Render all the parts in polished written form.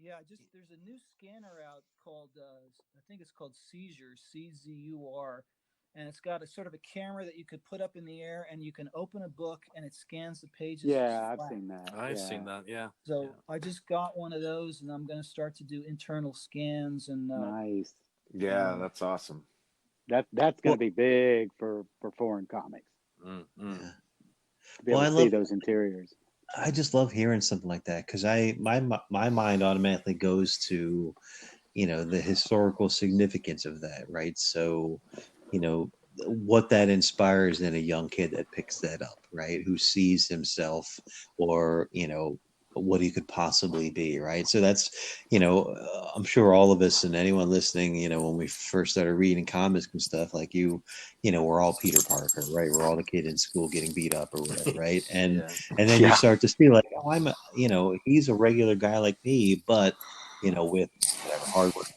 Yeah, just there's a new scanner out called I think it's called Seizure, CZUR, and it's got a sort of a camera that you could put up in the air, and you can open a book, and it scans the pages just Yeah, I've flat. seen that. I've Yeah, seen that. Yeah, yeah, So I just got one of those, and I'm going to start to do internal scans, and nice. Yeah, uh, that's awesome. That's going to Well, be big for foreign comics yeah. to be Well, able I to see love. those interiors. I just love hearing something like that because my mind automatically goes to, the historical significance of that, right? So, you know, what that inspires in a young kid that picks that up, right? Who sees himself or, what he could possibly be, right? So that's, I'm sure all of us and anyone listening, when we first started reading comics and stuff like we're all Peter Parker, right? We're all the kid in school getting beat up or whatever, right? And yeah. and then you Yeah. start to see like, oh, he's a regular guy like me, but with whatever hard work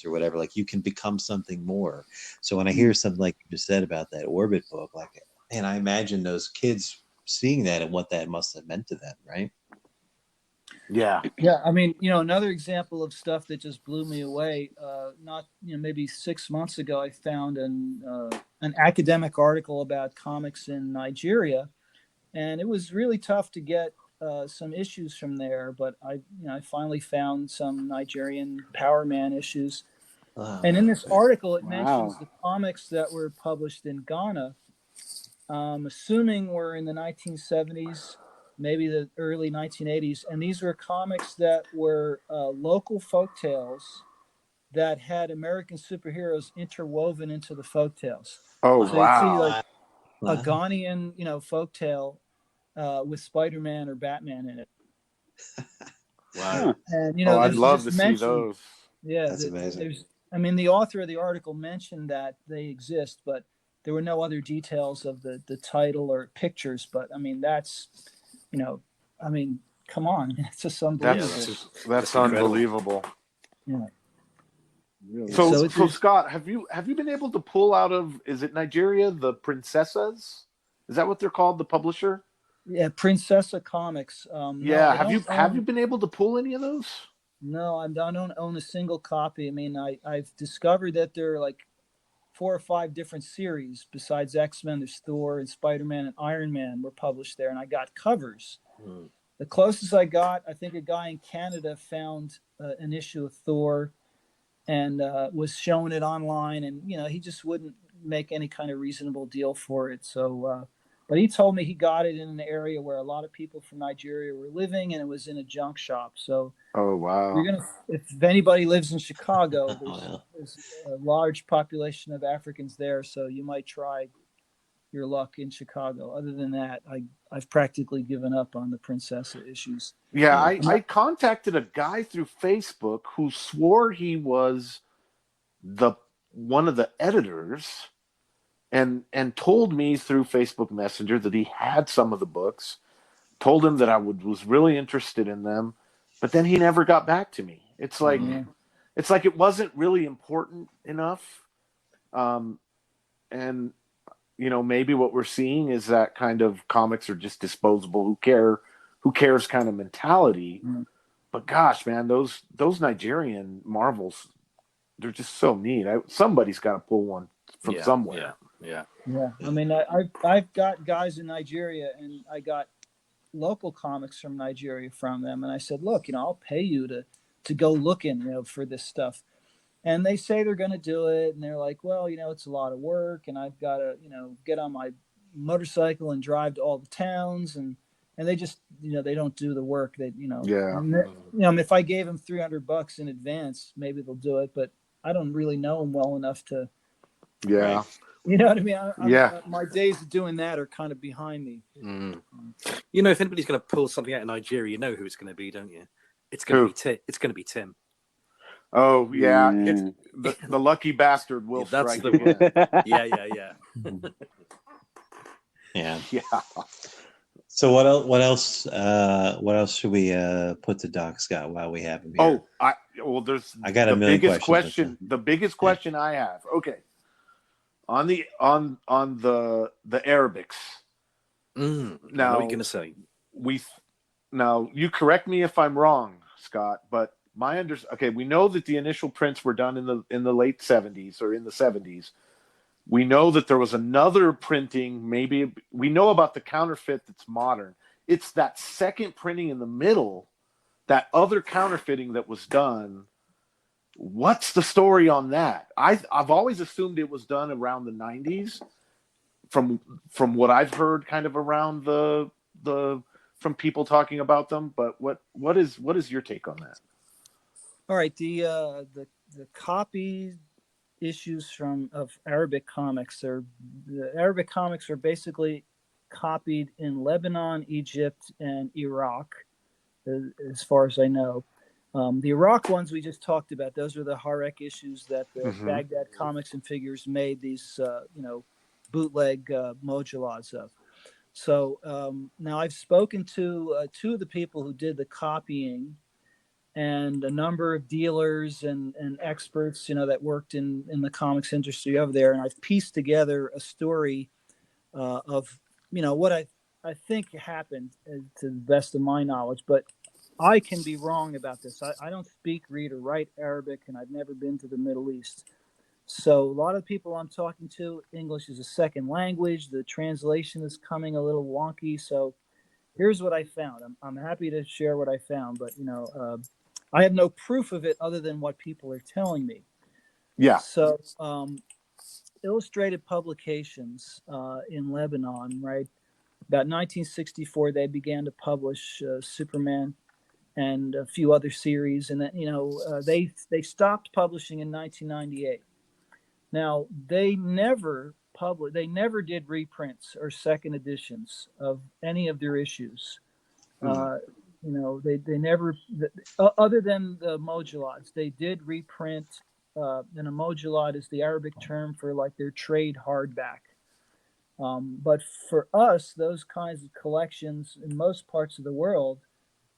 or whatever, like you can become something more. So when I hear something like you just said about that Orbit book, like, man, I imagine those kids seeing that and what that must have meant to them, right? Yeah. yeah, I mean, another example of stuff that just blew me away. Not, maybe 6 months ago, I found an academic article about comics in Nigeria, and it was really tough to get some issues from there. But I finally found some Nigerian Power Man issues, and in this article, it mentions Wow. the comics that were published in Ghana. Assuming we're in the 1970s, maybe the early 1980s, and these were comics that were local folk tales that had American superheroes interwoven into the folk tales. Oh, So you'd see wow. like Wow. a Wow. Ghanaian, folk tale with Spider-Man or Batman in it. Wow. Huh. And Oh, I'd there's love just to see mention, those. yeah, That's amazing. there's. I mean, the author of the article mentioned that they exist, but there were no other details of the title or pictures. But I mean, that's, you know, I mean, come on, it's just Yeah, unbelievable. That's incredible. unbelievable. Yeah. Really Yeah. So So cool. it, so there's Scott, have you been able to pull out of, is it Nigeria, the Princessas? Is that what they're called, the publisher? yeah, Princessa Comics. No, Yeah, I have you don't have you own. been able to pull any of those? No, I don't own a single copy. I mean, I've discovered that there are like 4 or 5 different series besides X-Men. There's Thor and Spider-Man and Iron Man were published there, and I got covers. Mm. The closest I got, I think a guy in Canada found an issue of Thor and was showing it online, and he just wouldn't make any kind of reasonable deal for it. So, but he told me he got it in an area where a lot of people from Nigeria were living, and it was in a junk shop. So Oh, you're wow. gonna, if anybody lives in Chicago, there's Wow. there's a large population of Africans there, so you might try your luck in Chicago. Other than that, I've practically given up on the Princessa issues. Yeah, Yeah. I contacted a guy through Facebook who swore he was the one of the editors, and told me through Facebook Messenger that he had some of the books, told him that was really interested in them, but then he never got back to me. Mm. Yeah, It's like it wasn't really important enough. Um, and maybe what we're seeing is that kind of comics are just disposable. Who cares kind of mentality. yeah, But gosh, man, those Nigerian Marvels, they're just so neat. Somebody's got to pull one from Yeah, somewhere. yeah, yeah. yeah. I mean, I've got guys in Nigeria, and I got local comics from Nigeria from them, and I said, look, I'll pay you to go looking, for this stuff. And they say they're going to do it, and they're like, well, it's a lot of work, and I've got to, get on my motorcycle and drive to all the towns, and they just, they don't do the work that, Yeah. and if I gave them $300 in advance, maybe they'll do it, but I don't really know them well enough to, Yeah. Right. you know what I mean? Yeah. My days of doing that are kind of behind me. Mm. If anybody's going to pull something out of Nigeria, you know who it's going to be, don't you? It's going to be Tim. It's going to be Tim. Oh, yeah. Yeah. The lucky bastard will That's strike the again. Yeah. Yeah. Yeah. So what else? What else should we put to Doc Scott while we have him here? There's I got a the million biggest questions. question. The biggest question I have. Okay, on the Arabics. Mm. Now, what are you going to say? Now you correct me if I'm wrong, Scott, but okay, we know that the initial prints were done in the late 70s or in the 70s. We know that there was another printing, maybe we know about the counterfeit that's modern. It's that second printing in the middle, that other counterfeiting that was done. What's the story on that? I've always assumed it was done around the 90s from what I've heard kind of around the from people talking about them, but what is your take on that? All right, the copy issues of Arabic comics the Arabic comics are basically copied in Lebanon, Egypt, and Iraq, as far as I know. The Iraq ones we just talked about; those are the Harek issues that the Baghdad Comics and Figures made these, bootleg modulas of. So now I've spoken to two of the people who did the copying, and a number of dealers and experts, that worked in the comics industry over there. And I've pieced together a story of, what I think happened to the best of my knowledge. But I can be wrong about this. I don't speak, read, or write Arabic, and I've never been to the Middle East. So a lot of people I'm talking to, English is a second language. The translation is coming a little wonky. So here's what I found. I'm happy to share what I found, but I have no proof of it other than what people are telling me. Yeah. So illustrated publications in Lebanon, right? About 1964, they began to publish Superman and a few other series, and then they stopped publishing in 1998. Now they never did reprints or second editions of any of their issues. They never, other than the modulats, they did reprint. And a modulat is the Arabic term for like their trade hardback. But for us, those kinds of collections in most parts of the world,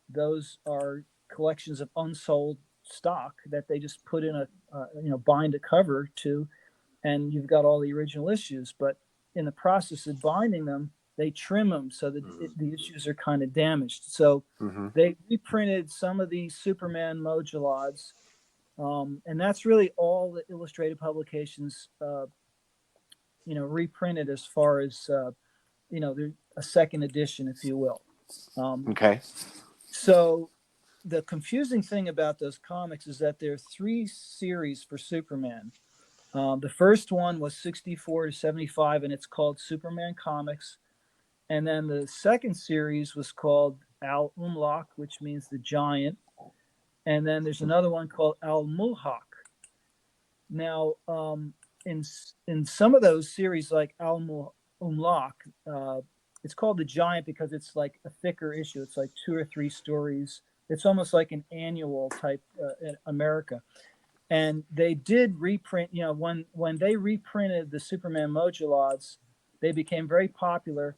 those are collections of unsold stock that they just put in bind a cover to, and you've got all the original issues. But in the process of binding them, they trim them so that the issues are kind of damaged. So they reprinted some of the Superman modulats, and that's really all the illustrated publications, reprinted as far as they're a second edition, if you will. Okay. So the confusing thing about those comics is that there are 3 series for Superman. The first one was 64 to 75, and it's called Superman Comics. And then the second series was called Al Umlak, which means the giant. And then there's another one called Al Mulhak. Now, in some of those series, like Al Umlak, it's called the giant because it's like a thicker issue. It's like 2 or 3 stories. It's almost like an annual type in America. And they did reprint, when they reprinted the Superman modulats, they became very popular.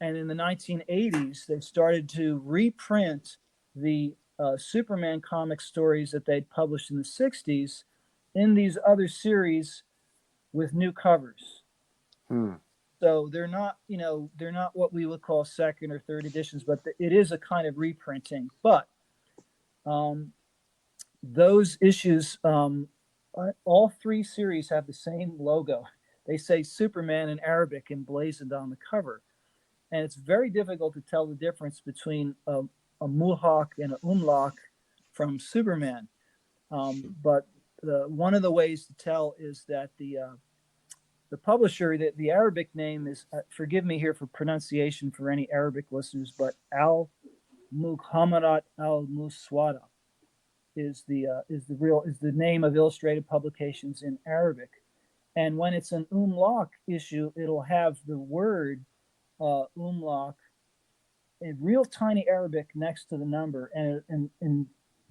And in the 1980s, they started to reprint the Superman comic stories that they'd published in the 60s in these other series with new covers. So they're not what we would call second or third editions, but it is a kind of reprinting. But those issues, all 3 series have the same logo. They say Superman in Arabic emblazoned on the cover. And it's very difficult to tell the difference between a Mulhak and an Umlak from Superman. But one of the ways to tell is that the publisher, the Arabic name is, forgive me here for pronunciation for any Arabic listeners, but Al Muhammadat Al Muswada is the name of illustrated publications in Arabic. And when it's an Umlak issue, it'll have the word Umlak in real tiny Arabic next to the number, and in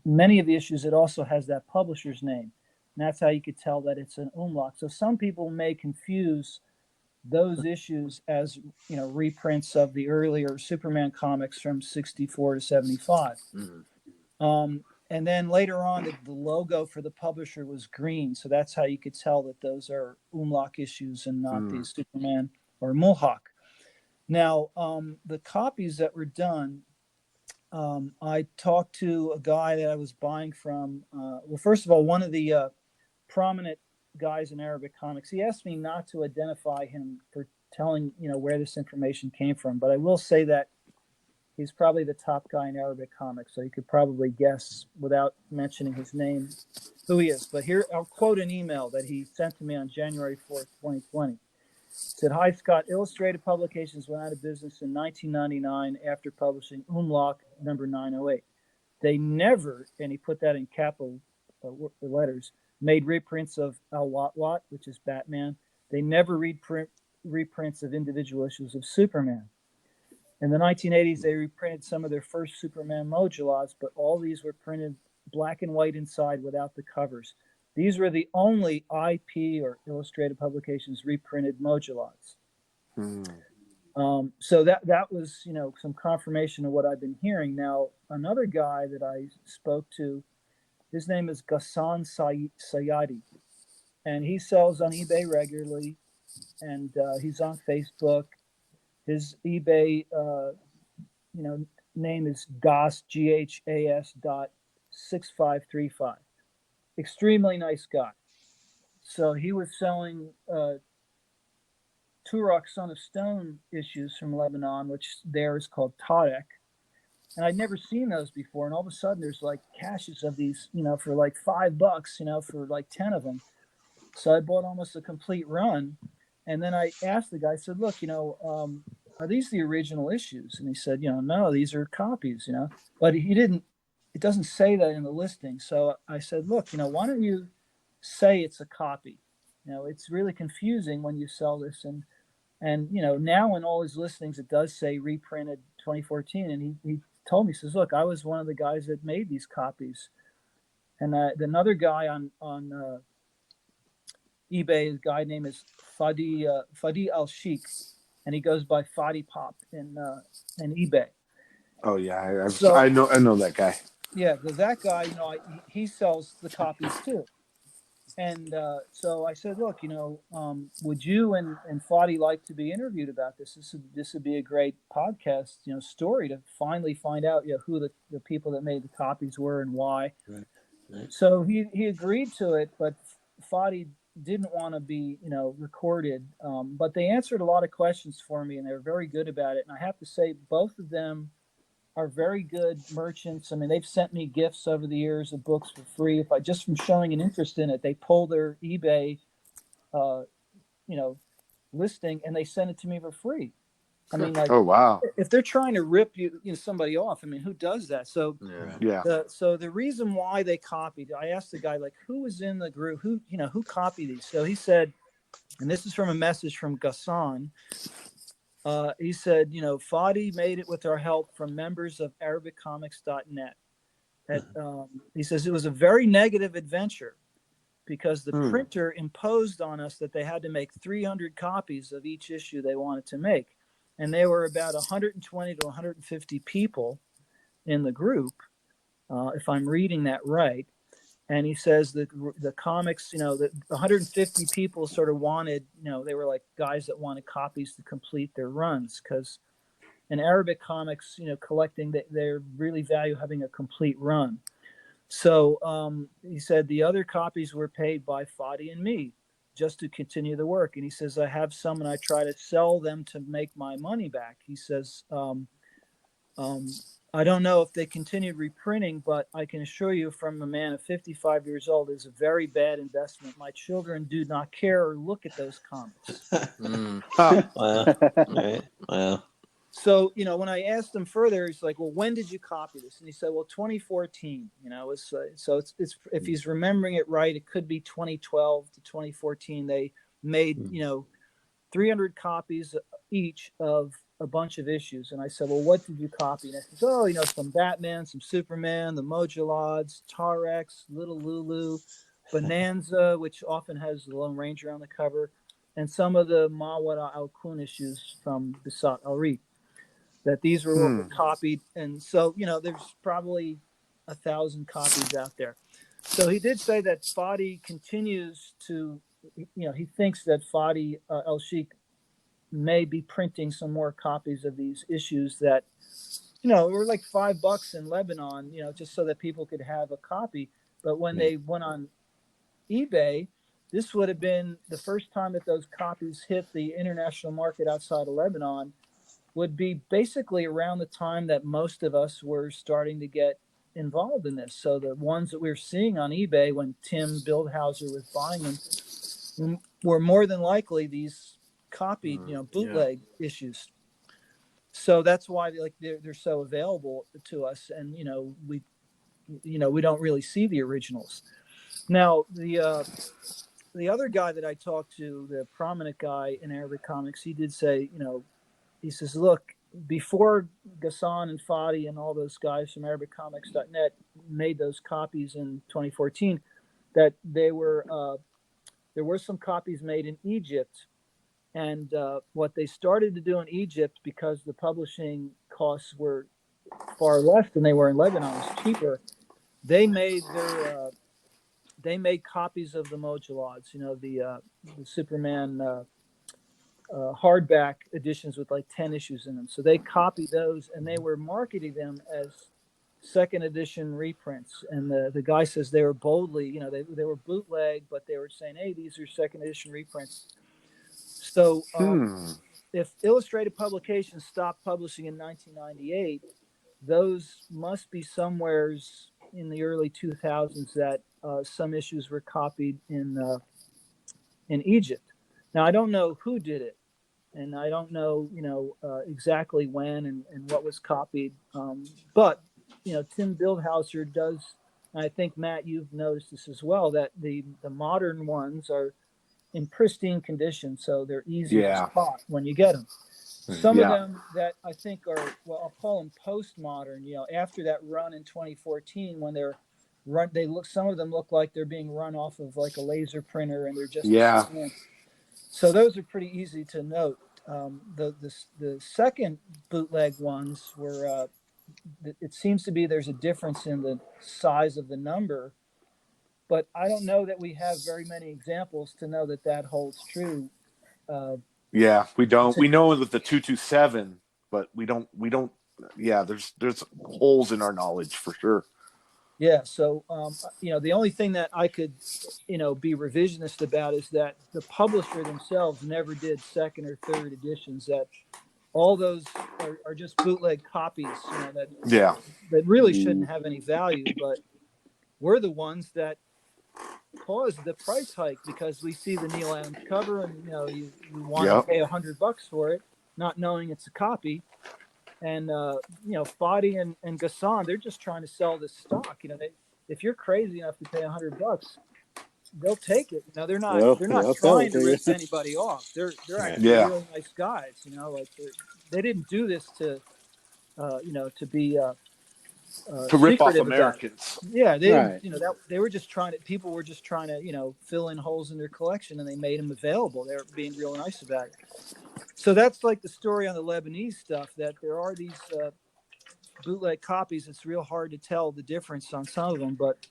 many of the issues it also has that publisher's name, and that's how you could tell that it's an Umlak. So some people may confuse those issues as reprints of the earlier Superman comics from 64 to 75. And then later on, the logo for the publisher was green, so that's how you could tell that those are Umlak issues and not the Superman or Mulhak. Now, the copies that were done, I talked to a guy that I was buying from. Well, first of all, one of the prominent guys in Arabic comics. He asked me not to identify him for telling where this information came from, but I will say that he's probably the top guy in Arabic comics, so you could probably guess without mentioning his name who he is. But here, I'll quote an email that he sent to me on January 4th, 2020. It said, "Hi, Scott. Illustrated Publications went out of business in 1999 after publishing Umlach number 908. They never," and he put that in capital letters, "made reprints of Al Watwat, which is Batman. They never reprints of individual issues of Superman. In the 1980s, they reprinted some of their first Superman modulots, but all these were printed black and white inside without the covers. These were the only IP or Illustrated Publications reprinted modulots." So that was, some confirmation of what I've been hearing. Now, another guy that I spoke to, his name is Ghassan Sayadi, and he sells on eBay regularly, and he's on Facebook. His eBay, name is Ghas, GHAS.6535. Extremely nice guy. So he was selling Turok, Son of Stone issues from Lebanon, which there is called Tarek. And I'd never seen those before. And all of a sudden, there's like caches of these, for like $5, for like 10 of them. So I bought almost a complete run. And then I asked the guy, I said, "Look, are these the original issues?" And he said, "No, these are copies, But it doesn't say that in the listing. So I said, "Look, why don't you say it's a copy? It's really confusing when you sell this." And now in all his listings, it does say reprinted 2014. And he told me, he says, "Look, I was one of the guys that made these copies." And another guy on eBay, his guy name is Fadi Al-Sheikh, and he goes by Fadi Pop in eBay. Oh yeah, So- I know that guy. Yeah, because that guy, he sells the copies too. And so I said, "Look, would you and Fadi like to be interviewed about this? This would be a great podcast, story to finally find out, who the people that made the copies were and why." Right. So he agreed to it, but Fadi didn't want to be, recorded. But they answered a lot of questions for me, and they were very good about it. And I have to say, both of them are very good merchants. I mean, they've sent me gifts over the years of books for free. If I just from showing an interest in it, they pull their eBay, listing, and they send it to me for free. I mean, like, Oh wow. if they're trying to rip somebody off, I mean, who does that? So Yeah. so the reason why they copied, I asked the guy, like, who was in the group, who copied these? So he said, and this is from a message from Ghassan. He said, Fadi made it with our help from members of ArabicComics.net. He says it was a very negative adventure because the printer imposed on us that they had to make 300 copies of each issue they wanted to make. And there were about 120 to 150 people in the group, if I'm reading that right. And he says that the comics, the 150 people sort of wanted, they were like guys that wanted copies to complete their runs, because in Arabic comics, collecting, they really value having a complete run. So he said the other copies were paid by Fadi and me just to continue the work. And he says, I have some and I try to sell them to make my money back. He says, I don't know if they continued reprinting, but I can assure you from a man of 55 years old, it's a very bad investment. My children do not care or look at those comics. Wow. Right. Wow. So, when I asked him further, he's like, well, when did you copy this? And he said, well, 2014, so it's if he's remembering it right, it could be 2012 to 2014. They made, 300 copies each of a bunch of issues. And I said, well, what did you copy? And I said, oh, some Batman, some Superman, the Modulots, Tarex, Little Lulu, Bonanza, which often has the Lone Ranger on the cover, and some of the Mawara Al-Kun issues from Bisat Al-Ri. That these were what were copied. And so, there's probably 1,000 copies out there. So he did say that Fadi continues to, he thinks that Fadi El-Sheikh may be printing some more copies of these issues that it were like $5 in Lebanon, just so that people could have a copy. But when they went on eBay, this would have been the first time that those copies hit the international market outside of Lebanon, would be basically around the time that most of us were starting to get involved in this. So the ones that we were seeing on eBay when Tim Bildhauser was buying them were more than likely these copied, bootleg issues. So that's why they're so available to us, and we don't really see the originals. Now the other guy that I talked to, the prominent guy in Arabic comics, he did say, he says, look, before Ghassan and Fadi and all those guys from ArabicComics.net made those copies in 2014, that there were some copies made in Egypt. And what they started to do in Egypt, because the publishing costs were far less than they were in Lebanon, was cheaper, they made copies of the Mojalads, the Superman hardback editions with like 10 issues in them. So they copied those, and they were marketing them as second edition reprints. And the guy says they were boldly, they were bootleg, but they were saying, hey, these are second edition reprints. So if Illustrated Publications stopped publishing in 1998, those must be somewheres in the early 2000s that some issues were copied in Egypt. Now, I don't know who did it, and I don't know, exactly when and what was copied. But, Tim Bildhauser does, and I think, Matt, you've noticed this as well, that the modern ones are in pristine condition, so they're easy to spot when you get them. Some of them that I think are, well, I'll call them postmodern, after that run in 2014, when some of them look like they're being run off of like a laser printer, and they're just so those are pretty easy to note. The second bootleg ones were, it seems to be there's a difference in the size of the number, but I don't know that we have very many examples to know that holds true. We don't. We know with the 227, but we don't. Yeah, there's holes in our knowledge for sure. Yeah. So, the only thing that I could, be revisionist about is that the publisher themselves never did second or third editions. That all those are just bootleg copies, that really shouldn't have any value, but we're the ones that caused the price hike, because we see the Neil Adams cover, and you want to pay $100 for it, not knowing it's a copy. And Fadi and Ghassan, they're just trying to sell this stock. If you're crazy enough to pay $100, they'll take it. They're not trying to rip anybody off. They're actually really nice guys. They didn't do this to be to rip off secretive Americans. Yeah, they were just trying to. People were just trying to fill in holes in their collection, and they made them available. They were being real nice about it. So that's like the story on the Lebanese stuff. That there are these bootleg copies. It's real hard to tell the difference on some of them, but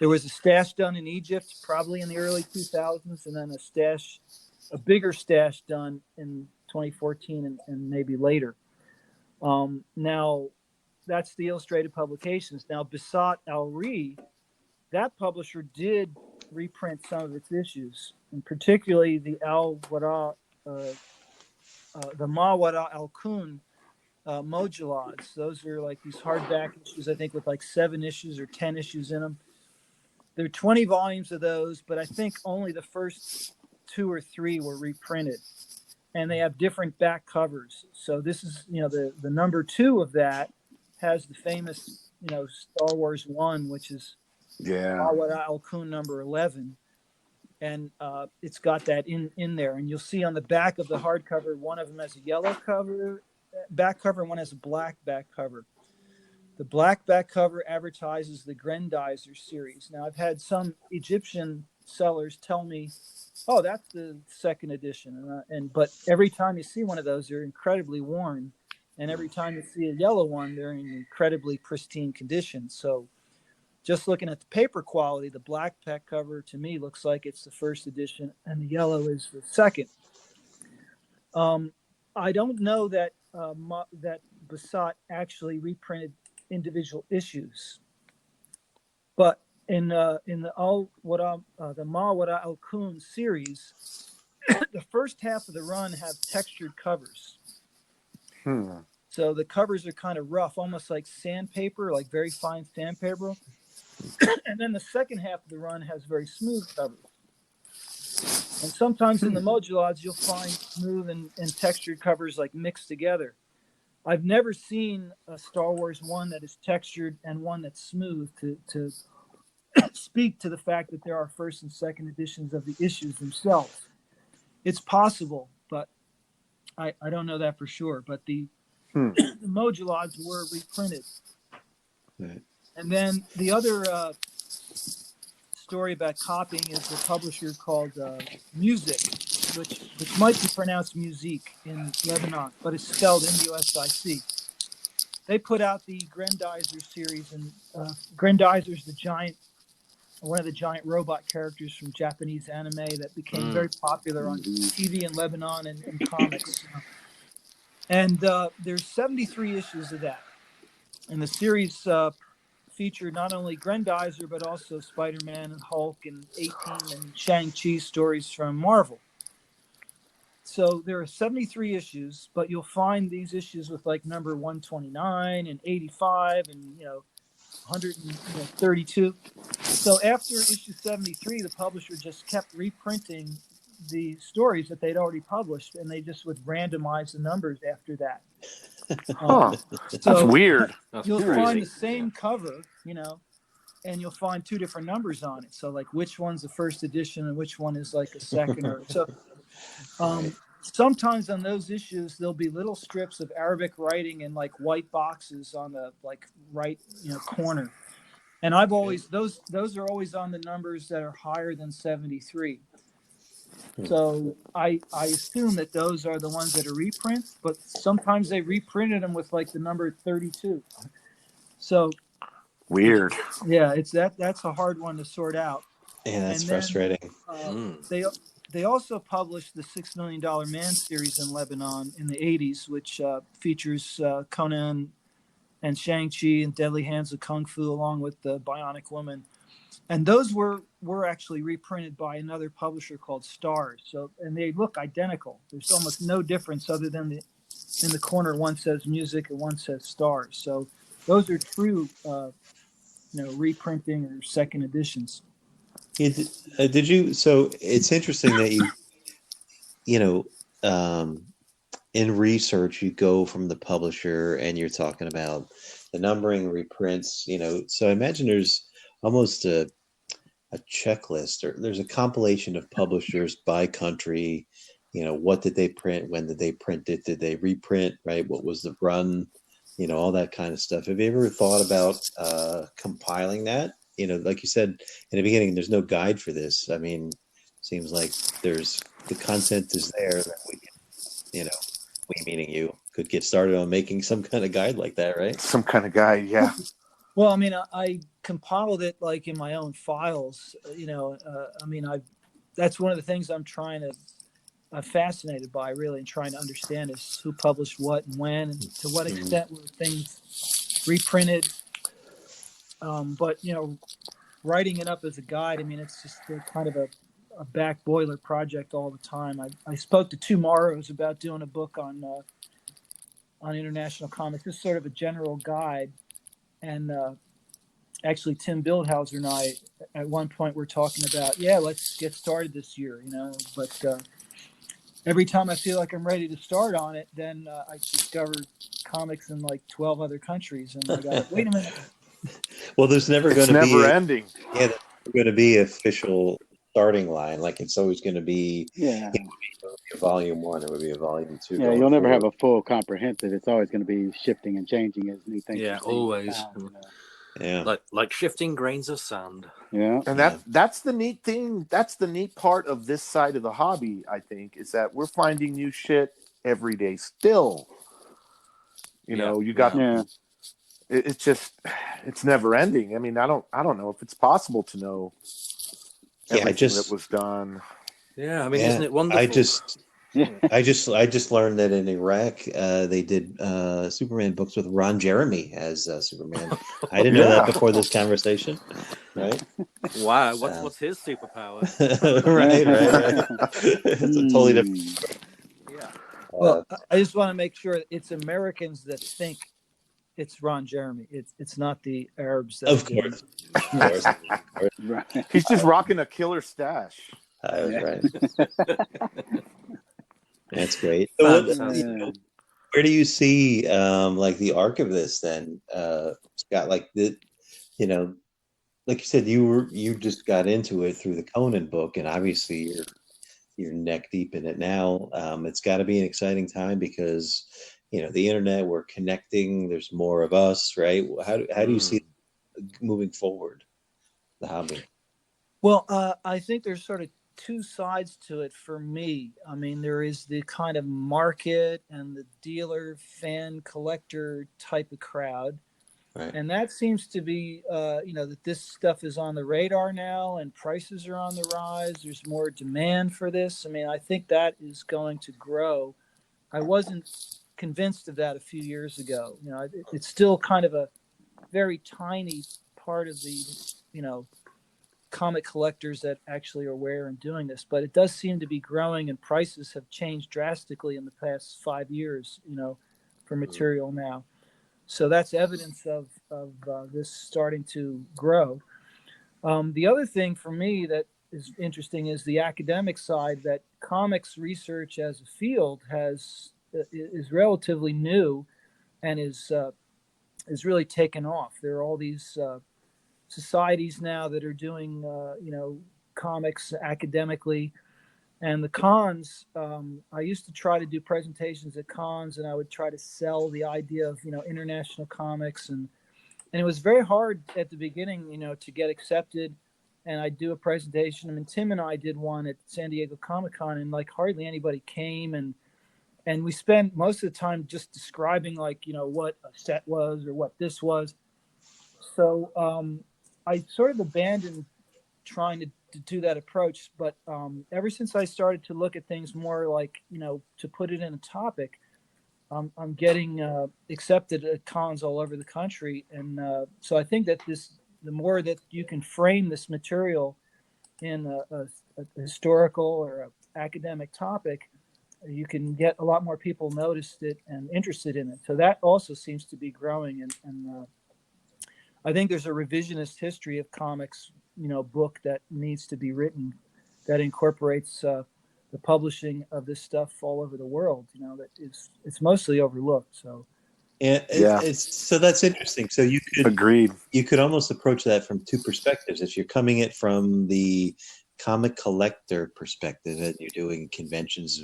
there was a stash done in Egypt, probably in the early 2000s, and then a bigger stash done in 2014 and maybe later. Now, that's the Illustrated Publications. Now, Bisat Al-Ri, that publisher did reprint some of its issues, and particularly the Al-Wara, the Ma-Wara Al-Kun Mojalads. Those are like these hardback issues, I think, with like 7 issues or 10 issues in them. There are 20 volumes of those, but I think only the first 2 or 3 were reprinted, and they have different back covers. So this is, the number 2 of that has the famous, Star Wars 1, which is Ma-Wara Al-Kun number 11. And it's got that in there. And you'll see on the back of the hardcover, one of them has a yellow back cover, and one has a black back cover. The black back cover advertises the Grendizer series. Now, I've had some Egyptian sellers tell me, oh, that's the second edition. But every time you see one of those, they're incredibly worn. And every time you see a yellow one, they're in incredibly pristine condition. So just looking at the paper quality, the black back cover to me looks like it's the first edition, and the yellow is the second. I don't know that that Basat actually reprinted individual issues, but in the the Ma Wara Al Kun series, the first half of the run have textured covers. So the covers are kind of rough, almost like sandpaper, like very fine sandpaper. And then the second half of the run has very smooth covers. And sometimes in the modulogs, you'll find smooth and textured covers like mixed together. I've never seen a Star Wars one that is textured and one that's smooth to speak to the fact that there are first and second editions of the issues themselves. It's possible, but I don't know that for sure. But the modulogs were reprinted. Right. And then the other story about copying is a publisher called Music, which might be pronounced Musique in Lebanon, but it's spelled M-U-S-I-C. They put out the Grendizer series, and Grendizer's one of the giant robot characters from Japanese anime that became very popular on TV in Lebanon and comics. And there's 73 issues of that. And the series featured not only Grendizer, but also Spider-Man and Hulk and A-Team and Shang-Chi stories from Marvel. So there are 73 issues, but you'll find these issues with like number 129 and 85 and 132. So after issue 73, the publisher just kept reprinting the stories that they'd already published, and they just would randomize the numbers after that. That's weird. You'll find the same cover, and you'll find two different numbers on it. So like which one's the first edition and which one is like a second or so. Sometimes on those issues there'll be little strips of Arabic writing in like white boxes on the like right corner. And I've always those are always on the numbers that are higher than 73. So I assume that those are the ones that are reprints, but sometimes they reprinted them with like the number 32. So weird. Yeah, that's a hard one to sort out. Yeah, that's frustrating. They also published the $6 Million Man series in Lebanon in the 80s, which features Conan and Shang-Chi and Deadly Hands of Kung Fu along with the Bionic Woman. And those were actually reprinted by another publisher called Stars. So, and they look identical. There's almost no difference other than in the corner one says Music and one says Stars. So those are true, reprinting or second editions. Did you? So it's interesting that in research you go from the publisher and you're talking about the numbering reprints. So I imagine there's almost a checklist, or there's a compilation of publishers by country. What did they print? When did they print it? Did they reprint? Right? What was the run? All that kind of stuff. Have you ever thought about compiling that? Like you said in the beginning, there's no guide for this. I mean, seems like there's the content is there that we can, we meaning you could get started on making some kind of guide like that, right? Some kind of guide, yeah. Well, I mean, I compiled it like in my own files. That's one of the things I'm fascinated by, really, and trying to understand is who published what and when, and to what extent were things reprinted. But writing it up as a guide, I mean, it's just kind of a back boiler project all the time. I spoke to two Morrows about doing a book on international comics. This is sort of a general guide, and actually Tim Bildhauser and I at one point were talking about, let's get started this year, but every time I feel like I'm ready to start on it, then I discover comics in like 12 other countries, and I go, wait a minute. Well, there's never going to be never ending. Yeah, there's going to be official starting line. Like it's always going to be. Yeah. It would be a volume 1. It would be a volume 2. Yeah, you'll never have a full comprehensive. It's always going to be shifting and changing as new things. Yeah, always. Yeah, like shifting grains of sand. Yeah, and that's the neat thing. That's the neat part of this side of the hobby. I think is that we're finding new shit every day. Still, you got. Yeah. It's just, it's never ending. I mean, I don't know if it's possible to know everything that was done. Yeah, I mean, isn't it wonderful? I just learned that in Iraq they did Superman books with Ron Jeremy as Superman. I didn't know that Yeah. before this conversation. Right. Wow, Uh, what's his superpower? right. It's a totally different. Yeah. Uh, Well, I just want to make sure it's Americans that think it's Ron Jeremy. It's not the Arabs that are of doing course, it. of course. Right. He's just rocking a killer stash. I was Yeah. right. That's great. So Fantastic. where do you see like the arc of this then, Scott? Like you know, like you said, you just got into it through the Conan book, and obviously you're neck deep in it now. It's got to be an exciting time because the internet. We're connecting. There's more of us, right? How do you see it moving forward the hobby? Well, I think there's sort of two sides to it for me. I mean, there is the kind of market and the dealer, fan, collector type of crowd. Right. And that seems to be, that this stuff is on the radar now and prices are on the rise. There's more demand for this. I mean, I think that is going to grow. I wasn't convinced of that a few years ago. It's still kind of a very tiny part of the, comic collectors that actually are aware and doing this, but it does seem to be growing, and prices have changed drastically in the past 5 years, for material now. So that's evidence of this starting to grow. The other thing for me that is interesting is the academic side, that comics research as a field is relatively new and is really taken off. There are all these societies now that are doing comics academically, and the cons. I used to try to do presentations at cons, and I would try to sell the idea of international comics, and it was very hard at the beginning, to get accepted. And I'd do a presentation. I mean, Tim and I did one at San Diego Comic-Con, and like hardly anybody came, and we spent most of the time just describing what a set was or what this was. So I sort of abandoned trying to do that approach. But ever since I started to look at things more like, to put it in a topic, I'm getting accepted at cons all over the country. And so I think that the more that you can frame this material in a historical or a academic topic, you can get a lot more people noticed it and interested in it. So that also seems to be growing. And I think there's a revisionist history of comics, book that needs to be written that incorporates the publishing of this stuff all over the world. That it's mostly overlooked. So Yeah, Yeah. so that's interesting. So Agreed. you could almost approach that from two perspectives. If you're coming it from the comic collector perspective and you're doing conventions,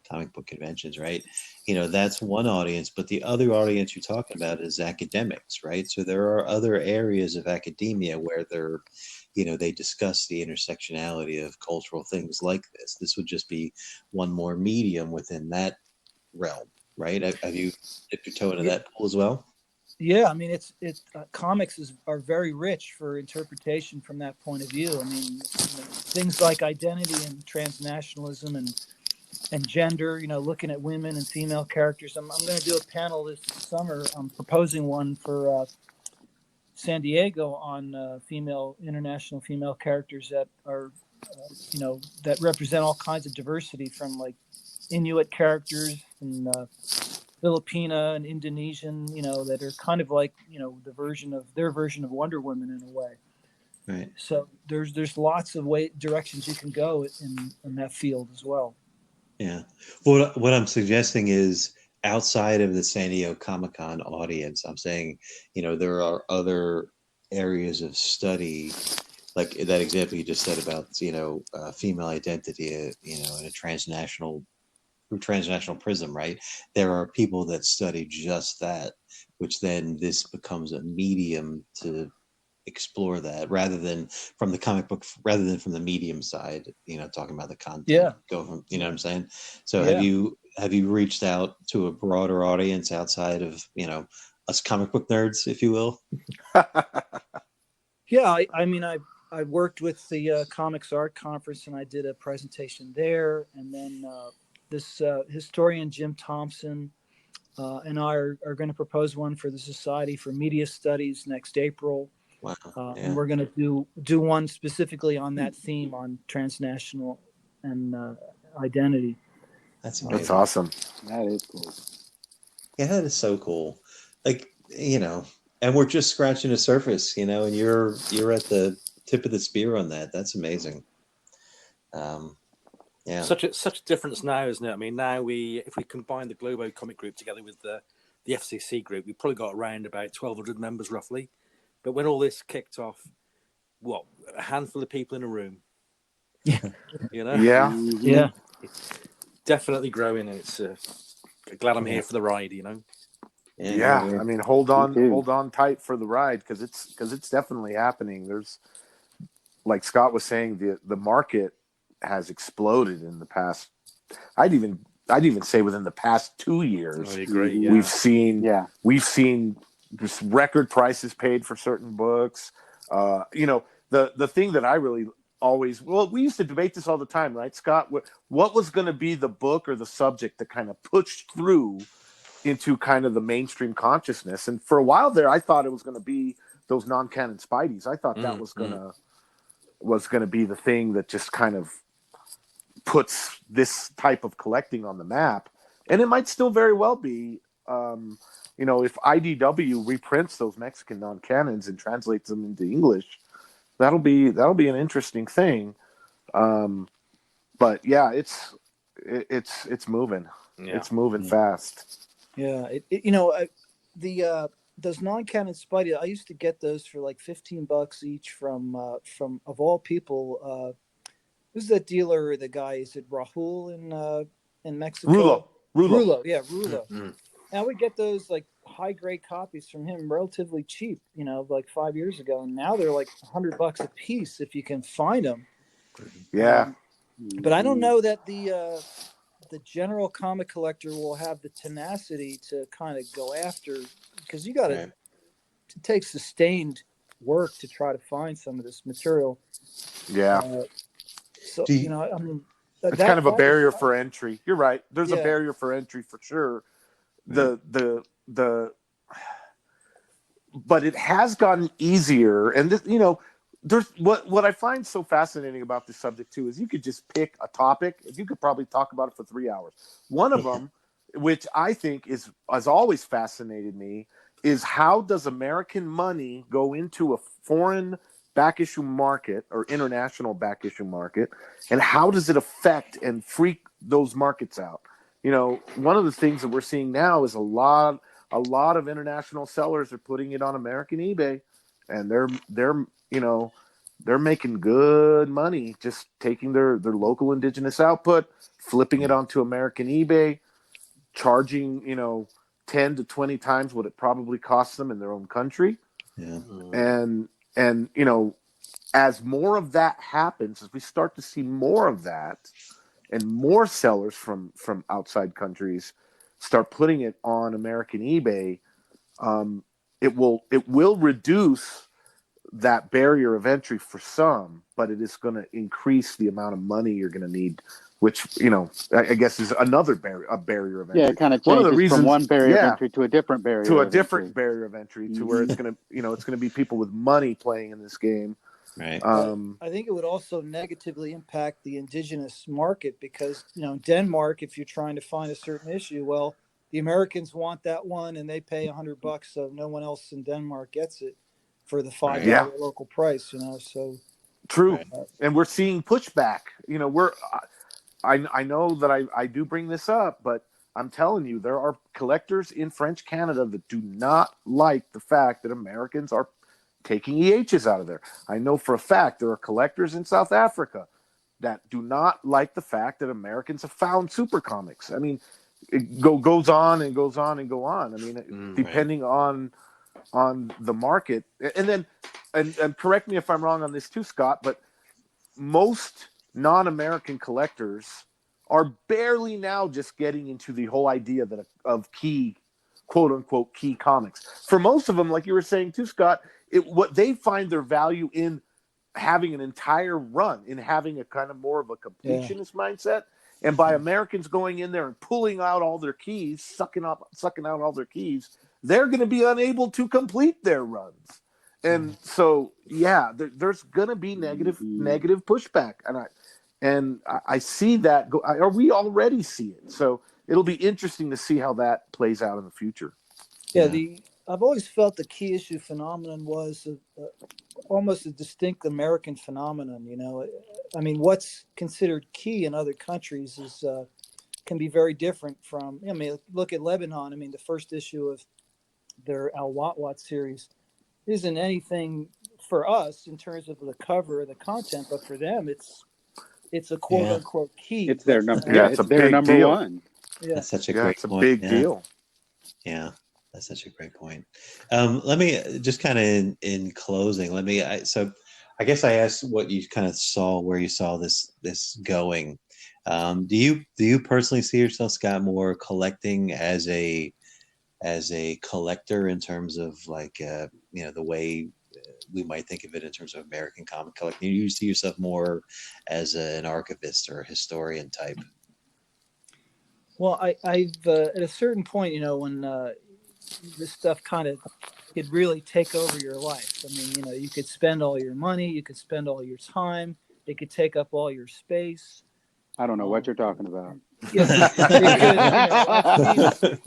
comic book conventions, right? That's one audience, but the other audience you're talking about is academics, right? So there are other areas of academia where they discuss the intersectionality of cultural things like this. This would just be one more medium within that realm, right? Have you dipped your toe into that pool as well? yeah, I mean, it's comics are very rich for interpretation from that point of view. I mean, things like identity and transnationalism and gender, looking at women and female characters. I'm going to do a panel this summer. I'm proposing one for San Diego on international female characters that are, that represent all kinds of diversity, from like Inuit characters and Filipina and Indonesian, that are kind of like, their version of Wonder Woman in a way. Right. So there's lots of directions you can go in that field as well. Yeah. What I'm suggesting is outside of the San Diego Comic-Con audience, I'm saying, there are other areas of study, like that example you just said about, female identity, in a transnational prism, right? There are people that study just that, which then this becomes a medium to explore that rather than from the comic book, rather than from the medium side, talking about the content. Yeah. Go from, what I'm saying? So Yeah. have you reached out to a broader audience outside of, us comic book nerds, if you will? Yeah. I mean, I worked with the Comics Art Conference, and I did a presentation there. And then this historian Jim Thompson and I are going to propose one for the Society for Media Studies next April. Wow. And we're going to do one specifically on that theme on transnational and identity. That's amazing. That's awesome. That is cool. Yeah, that is so cool. Like, and we're just scratching the surface, and you're at the tip of the spear on that. That's amazing. Yeah. Such a difference now, isn't it? I mean, now if we combine the Globo Comic Group together with the FCC group, we've probably got around about 1,200 members roughly. But when all this kicked off, a handful of people in a room. Yeah. Yeah. Yeah. Definitely growing, and it's glad I'm here for the ride. Yeah. I mean, hold on tight for the ride because it's definitely happening. There's, like Scott was saying, the market has exploded in the past. I'd even say within the past 2 years. I agree. Yeah. We've seen just record prices paid for certain books. The thing that I really always, we used to debate this all the time, right, Scott? What was going to be the book or the subject that kind of pushed through into kind of the mainstream consciousness? And for a while there, I thought it was going to be those non-canon Spideys. I thought that was going to be the thing that just kind of puts this type of collecting on the map. And it might still very well be. If IDW reprints those Mexican non-canons and translates them into English, that'll be an interesting thing. But yeah, it's moving. Yeah. It's moving fast. Yeah. Those non-canon Spidey, I used to get those for like $15 each from of all people. Who's that dealer? The guy, is it Rahul in Mexico? Rulo. Yeah, Rulo. Mm-hmm. And we get those like high grade copies from him relatively cheap, like 5 years ago, and now they're like $100 a piece if you can find them. Yeah. But I don't know that the general comic collector will have the tenacity to kind of go after, because you got to take sustained work to try to find some of this material. Yeah. So it's kind of a barrier for entry. You're right. There's a barrier for entry for sure. But it has gotten easier, and this, there's what I find so fascinating about this subject too is you could just pick a topic and you could probably talk about it for 3 hours. One of them, which I think has always fascinated me, is how does American money go into a foreign back issue market or international back issue market, and how does it affect and freak those markets out? One of the things that we're seeing now is a lot of international sellers are putting it on American eBay, and they're making good money just taking their local indigenous output, flipping it onto American eBay, charging 10 to 20 times what it probably costs them in their own country. Yeah. And as more of that happens, as we start to see more of that, and more sellers from outside countries start putting it on American eBay, it will reduce that barrier of entry for some, but it is going to increase the amount of money you're going to need, which I guess is another barrier of entry. Yeah, it kind of changes from one barrier of entry to a different barrier barrier of entry to where it's going to it's going to be people with money playing in this game. Right. I think it would also negatively impact the indigenous market because, Denmark, if you're trying to find a certain issue, well, the Americans want that one and they pay $100, so no one else in Denmark gets it for the $5 local price, so. True. And we're seeing pushback. I know that I do bring this up, but I'm telling you, there are collectors in French Canada that do not like the fact that Americans are taking EHs out of there. I know for a fact there are collectors in South Africa that do not like the fact that Americans have found super comics. I mean, it goes on and goes on and go on. I mean, depending on the market. And then, and correct me if I'm wrong on this too, Scott, but most non-American collectors are barely now just getting into the whole idea of key, quote unquote, key comics. For most of them, like you were saying too, Scott, what they find their value in having an entire run, in having a kind of more of a completionist mindset, And by Americans going in there and pulling out all their keys, sucking out all their keys, they're going to be unable to complete their runs. And so, yeah, there's going to be negative pushback, and I see that or we already see it. So it'll be interesting to see how that plays out in the future. Yeah, I've always felt the key issue phenomenon was almost a distinct American phenomenon. You know, I mean, what's considered key in other countries is can be very different from. I mean, look at Lebanon. I mean, the first issue of their Al Watwat series isn't anything for us in terms of the cover or the content, but for them, it's a quote unquote key. It's their number. Yeah, It's their number deal. one. Yeah, That's such a great it's a point. big deal. Yeah, that's such a great point. Let me just kind of in closing. So I guess I asked what you kind of saw, where you saw this going. Do you personally see yourself, Scott, more collecting as a collector in terms of like the way we might think of it in terms of American comic collecting? Do you see yourself more as an archivist or a historian type? well, I've at a certain point, you know, when this stuff kind of could really take over your life. I mean, you know, you could spend all your money, you could spend all your time, it could take up all your space. I don't know what you're talking about. Yeah, because, you know, I've seen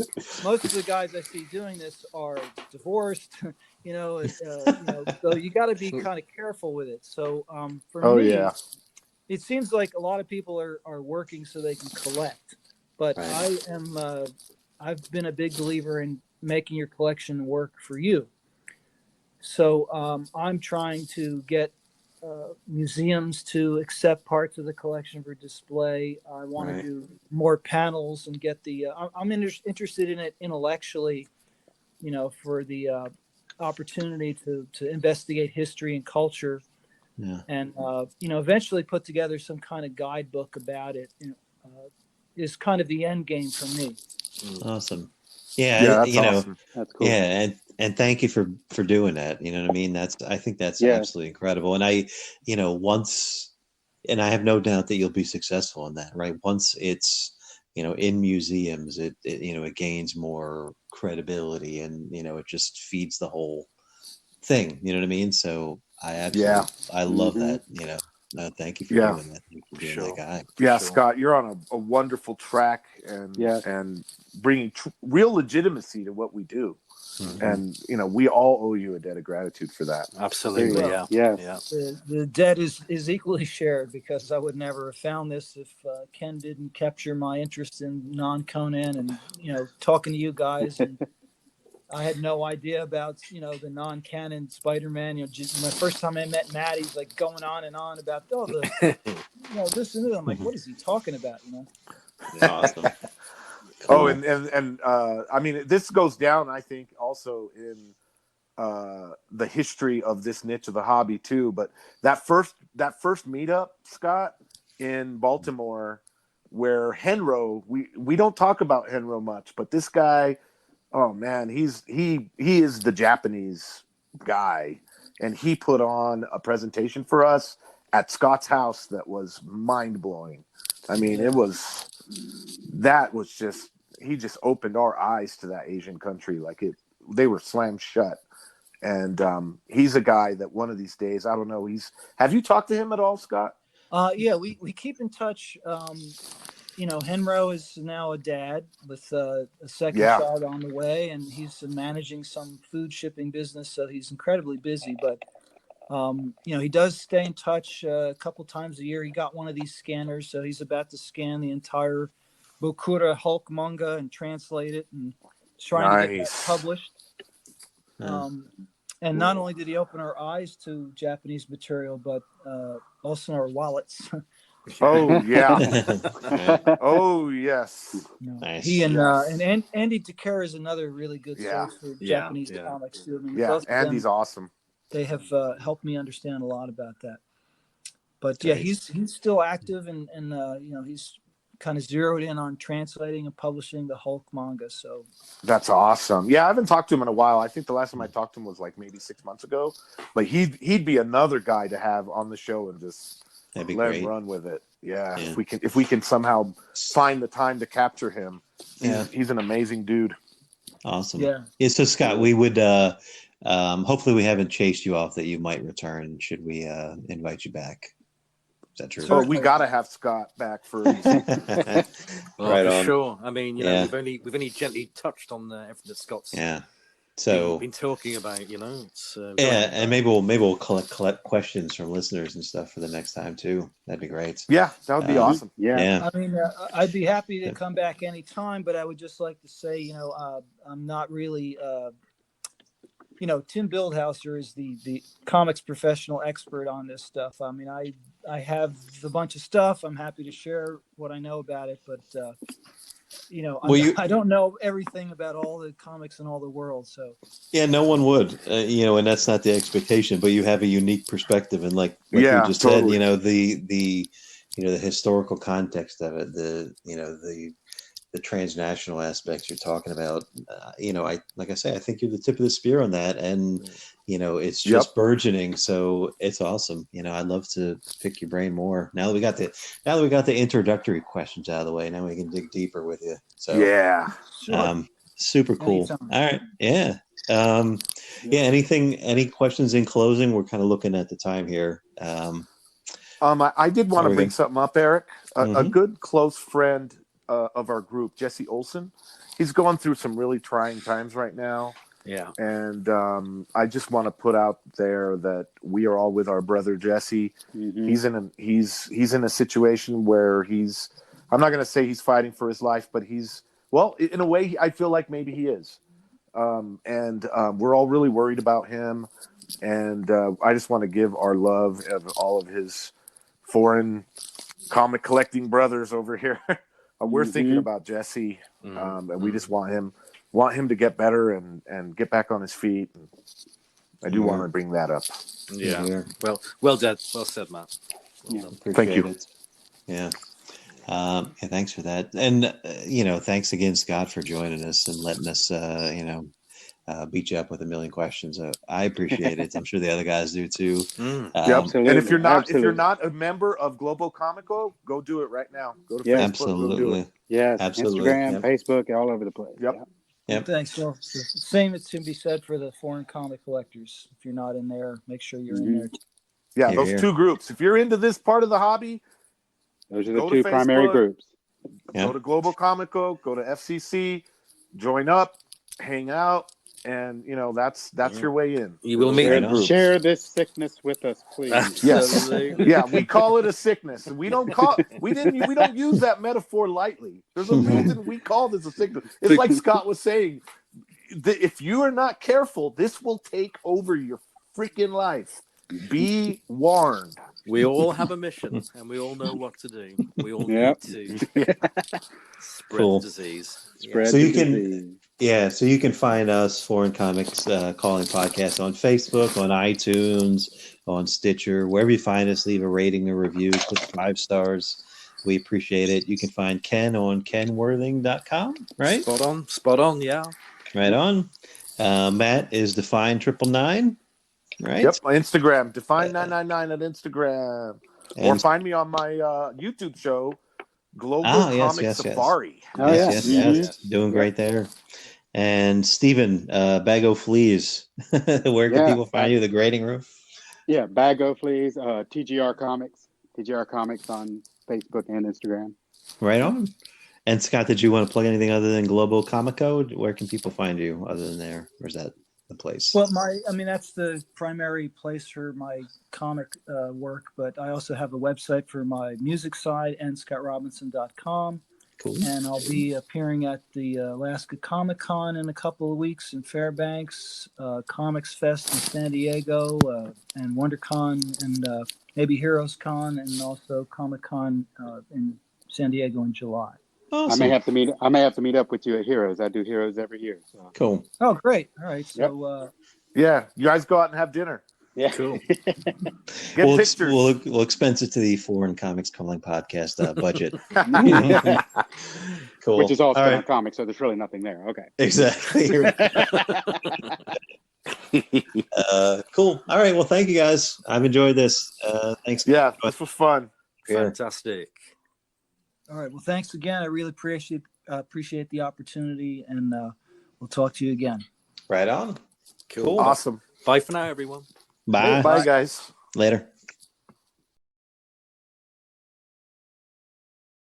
most of the guys I see doing this are divorced, you know, so you got to be kind of careful with it. So for me, it seems like a lot of people are working so they can collect, but right. I've been a big believer in making your collection work for you. So I'm trying to get museums to accept parts of the collection for display. I want to do more panels and get the. I'm interested in it intellectually, you know, for the opportunity to investigate history and culture, and you know, eventually put together some kind of guidebook about it. Is kind of the end game for me. Awesome. Yeah, that's awesome. That's cool. Yeah, and thank you for doing that. You know what I mean? I think that's absolutely incredible. And I have no doubt that you'll be successful in that, right? Once it's, you know, in museums, it gains more credibility, and, you know, it just feeds the whole thing. You know what I mean? So I absolutely, I love that. You know, no, thank you for doing that. Thank you for being that guy. Yeah, Scott, you're on a wonderful track and bringing real legitimacy to what we do. Mm-hmm. And, you know, we all owe you a debt of gratitude for that. Absolutely. Well, yeah. The debt is equally shared, because I would never have found this if Ken didn't capture my interest in non-Conan and, you know, talking to you guys. And I had no idea about, you know, the non-canon Spider-Man. You know, my first time I met Matt, he's like going on and on about you know, this and that. I'm like, what is he talking about? You know. Awesome. Cool. Oh, and I mean, this goes down, I think, also in the history of this niche of the hobby too. But that first meetup, Scott, in Baltimore, where Henro, we don't talk about Henro much, but this guy. Oh man, he is the Japanese guy, and he put on a presentation for us at Scott's house that was mind blowing. I mean, he just opened our eyes to that Asian country, they were slammed shut. And he's a guy that one of these days, I don't know. Have you talked to him at all, Scott? Yeah, we keep in touch. You know, Henro is now a dad with a second child on the way, and he's managing some food shipping business, so he's incredibly busy. But, you know, he does stay in touch a couple times a year. He got one of these scanners, so he's about to scan the entire Bokura Hulk manga and translate it, and trying to get that published. And not only did he open our eyes to Japanese material, but also our wallets. Oh yeah. Oh yes. No. Nice. He and Andy Takara is another really good source for Japanese comics too. I mean, both Andy's awesome. They have helped me understand a lot about that. But he's still active, and you know, he's kind of zeroed in on translating and publishing the Hulk manga. So that's awesome. Yeah, I haven't talked to him in a while. I think the last time I talked to him was like maybe 6 months ago. But he'd be another guy to have on the show and just let him run with it. Yeah, Yeah. if we can somehow find the time to capture him, Yeah. he's an amazing dude. Awesome. Yeah. Yeah. So Scott, we would hopefully we haven't chased you off that you might return. Should we invite you back? Is that true? Oh, we got to have Scott back for Right For on. sure. I mean, Yeah. we've only gently touched on everything that Scott's Yeah. So been talking about. It's yeah, and maybe we'll collect questions from listeners and stuff for the next time too. That'd be great. Yeah, that would be awesome. Yeah. Yeah. I mean, I'd be happy to come back anytime, but I would just like to say, I'm not really, Tim Bildhauser is the comics professional expert on this stuff. I mean, I have a bunch of stuff. I'm happy to share what I know about it, but I don't know everything about all the comics in all the world. So Yeah, no one would, and that's not the expectation. But you have a unique perspective, and like Yeah, we just totally. said, the historical context of it, the transnational aspects you're talking about. I think you're the tip of the spear on that, and it's just burgeoning. So it's awesome. I'd love to pick your brain more. Now that we got the introductory questions out of the way, now we can dig deeper with you. So Yeah. sure. Super cool. Anytime. All right. Yeah. Any questions in closing? We're kind of looking at the time here. I did want to There we bring go. something up, Eric. A Mhm. good close friend of our group, Jesse Olson. He's going through some really trying times right now. Yeah. And I just want to put out there that we are all with our brother Jesse. Mhm. He's in a situation where I'm not going to say he's fighting for his life, but in a way, I feel like maybe he is. And we're all really worried about him. And I just want to give our love of all of his foreign comic collecting brothers over here. We're thinking about Jesse, and we just want him to get better and get back on his feet. And I do want to bring that up. Yeah. Yeah. Well said, Matt. Well done. Appreciate Thank you. it. Yeah. Thanks for that. And, thanks again, Scott, for joining us and letting us, beat you up with a million questions. I appreciate it. I'm sure the other guys do too. Absolutely. And if you're Absolutely. not a member of Globo Comico, go do it right now. Go to Yeah. Facebook. Absolutely. Go do it. Yes. Absolutely. Instagram, Yep. Facebook, all over the place. Yep. Yeah. Yep. Thanks. Well, the same as can be said for the foreign comic collectors. If you're not in there, make sure you're in there. Yeah, Here, those here. two groups. If you're into this part of the hobby, Those are the Go to two primary Facebook. groups. Yeah. go to Globo Comico, go to FCC, join up, hang out, and that's your way in. You will meet Share, Right on. share this sickness with us, please. Absolutely. Yeah, we call it a sickness. We don't use that metaphor lightly. There's a reason we call this a sickness. It's like Scott was saying, if you are not careful, this will take over your freaking life. Be warned. We all have a mission, and we all know what to do. We all Yep. need to spread Cool. the disease. Spread So the you can- disease. Yeah, so you can find us, Foreign Comics Calling Podcast, on Facebook, on iTunes, on Stitcher, wherever you find us. Leave a rating, a review, put 5 stars. We appreciate it. You can find Ken on kenworthing.com, right? Spot on, yeah. Right on. Matt is Define999, right? Yep, my Instagram, Define999 at Instagram. Or And find me on my YouTube show, Global yes, Comic yes. Safari. Oh, yeah. yes. Doing great there. And Steven, Bago Fleas, where can Yeah. people find you? The Grading Room? Yeah, Bago Fleas, TGR Comics on Facebook and Instagram. Right on. And Scott, did you want to plug anything other than Globo Comico? Where can people find you other than there? Or is that the place? Well, that's the primary place for my comic work, but I also have a website for my music side, N.ScottRobinson.com. Cool. And I'll be appearing at the Alaska Comic Con in a couple of weeks in Fairbanks, Comics Fest in San Diego, and WonderCon, and maybe Heroes Con, and also Comic Con in San Diego in July. Awesome. I may have to meet up with you at Heroes. I do Heroes every year. So. Cool. Oh, great! All right, so Yeah, you guys go out and have dinner. Yeah. Cool. Get We'll pictures. we'll expense it to the Foreign Comics Calling Podcast budget. Cool. Which is all spent on right. comics, so there's really nothing there. Okay. Exactly. Cool. All right. Well, thank you guys. I've enjoyed this. Thanks. Yeah, this was fun. Sure. Fantastic. All right. Well, thanks again. I really appreciate the opportunity, and we'll talk to you again. Right on. Cool. Cool. Awesome. Bye for now, everyone. Bye. Bye, guys. Later.